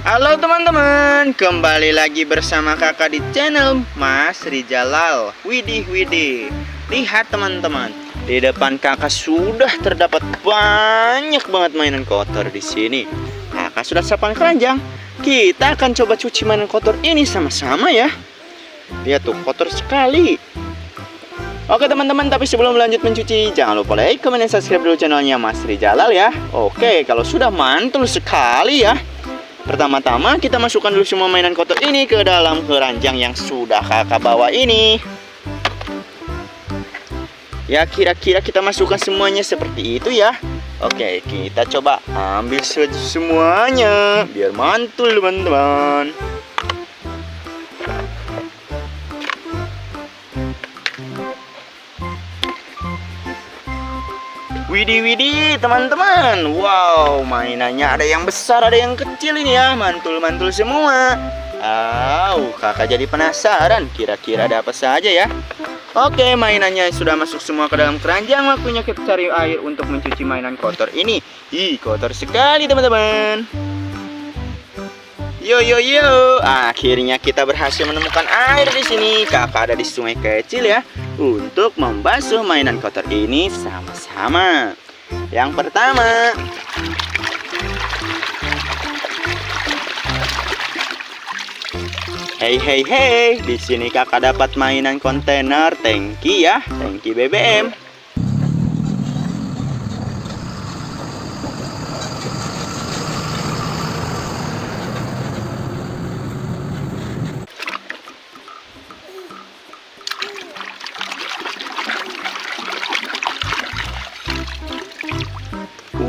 Halo teman-teman, kembali lagi bersama kakak di channel Mas Rijalal. Widih, lihat teman-teman, di depan kakak sudah terdapat banyak banget mainan kotor di sini. Kakak sudah siapkan keranjang. Kita akan coba cuci mainan kotor ini sama-sama ya. Lihat tuh, kotor sekali. Oke teman-teman, tapi sebelum lanjut mencuci, jangan lupa like, comment, dan subscribe dulu channelnya Mas Rijalal ya. Oke, kalau sudah mantul sekali ya. Pertama-tama kita masukkan dulu semua mainan kotor ini ke dalam keranjang yang sudah kakak bawa ini. Ya, kira-kira kita masukkan semuanya seperti itu ya. Oke, kita coba ambil semuanya biar mantul teman-teman. Widih teman-teman. Wow, mainannya ada yang besar, ada yang kecil ini ya. Mantul-mantul semua. Kakak jadi penasaran kira-kira ada apa saja ya. Oke, mainannya sudah masuk semua ke dalam keranjang. Waktunya kita cari air untuk mencuci mainan kotor ini. Ih, kotor sekali teman-teman. Yo. Akhirnya kita berhasil menemukan air di sini. Kakak ada di sungai kecil ya, untuk membasuh mainan kotor ini sama-sama. Yang pertama, hey, di sini kakak dapat mainan kontainer tangki ya, tangki BBM.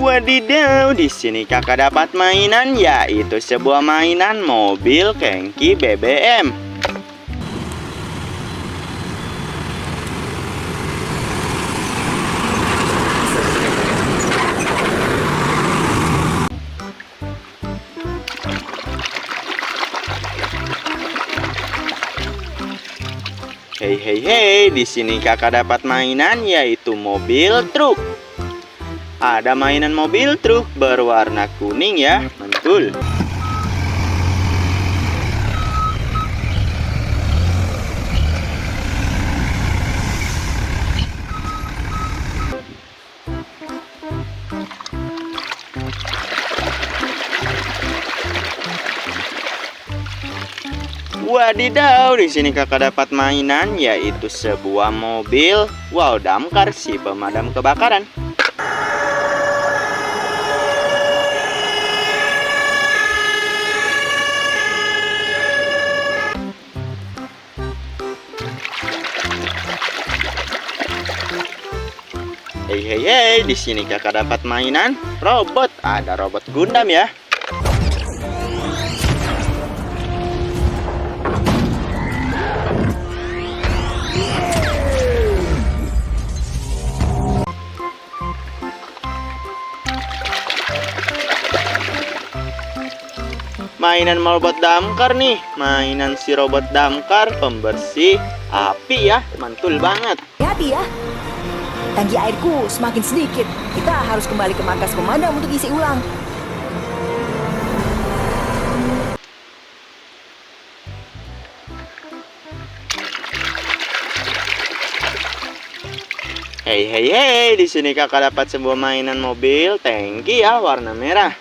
Wadidaw, di sini kakak dapat mainan, yaitu sebuah mainan mobil tangki BBM. Hey, di sini kakak dapat mainan, yaitu mobil truk. Ada mainan mobil truk berwarna kuning ya, mantul. Wadidaw, di sini kakak dapat mainan, yaitu sebuah mobil damkar si pemadam kebakaran. Hey, di sini kakak dapat mainan robot. Ada robot Gundam ya. Mainan robot damkar nih. Mainan si robot damkar pembersih api ya. Mantul banget. Hati ya. Tangki airku semakin sedikit. Kita harus kembali ke markas pemadam untuk isi ulang. Hey, di sini kakak dapat sebuah mainan mobil tangki ya, warna merah.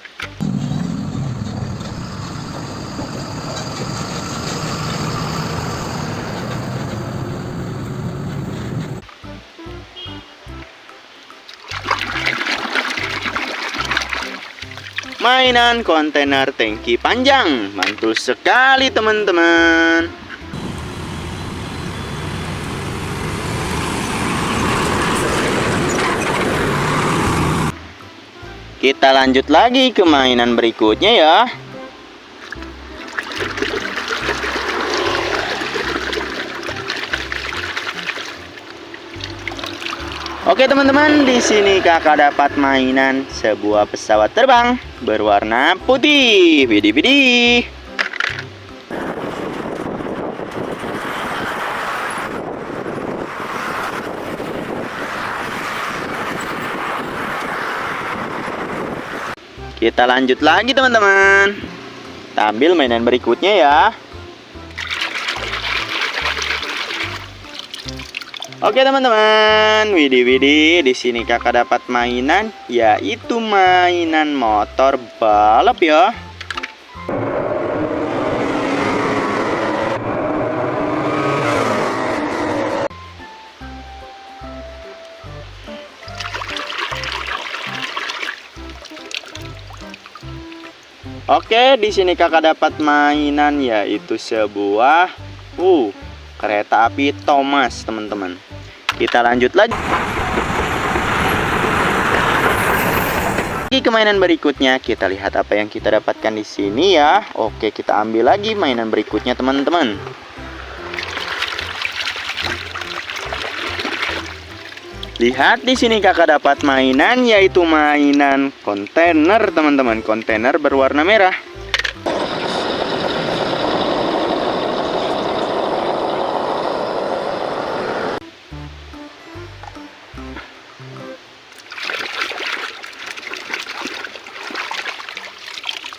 Mainan kontainer tangki panjang, mantul sekali teman-teman. Kita lanjut lagi ke mainan berikutnya ya. Oke teman-teman, di sini kakak dapat mainan sebuah pesawat terbang berwarna putih. Widih. Kita lanjut lagi teman-teman. kita ambil mainan berikutnya ya. Oke teman-teman, widih, di sini kakak dapat mainan, yaitu mainan motor balap ya. Oke, di sini kakak dapat mainan, yaitu sebuah kereta api Thomas, teman-teman. Kita lanjut lagi ke mainan berikutnya. Kita lihat apa yang kita dapatkan di sini ya. Oke, kita ambil lagi mainan berikutnya, teman-teman. Lihat di sini kakak dapat mainan, yaitu mainan kontainer, teman-teman. Kontainer berwarna merah.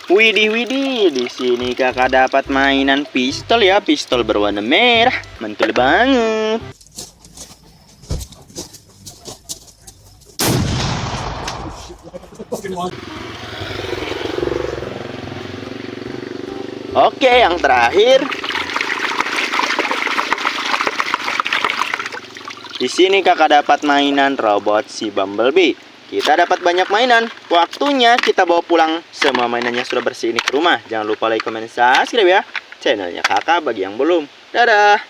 Widih, di sini kakak dapat mainan pistol ya, pistol berwarna merah, mantul banget. Oke, yang terakhir. Di sini kakak dapat mainan robot si Bumblebee. Kita dapat banyak mainan. Waktunya kita bawa pulang semua mainannya sudah bersih ini ke rumah. Jangan lupa like, comment, subscribe ya channelnya kakak bagi yang belum. Dadah.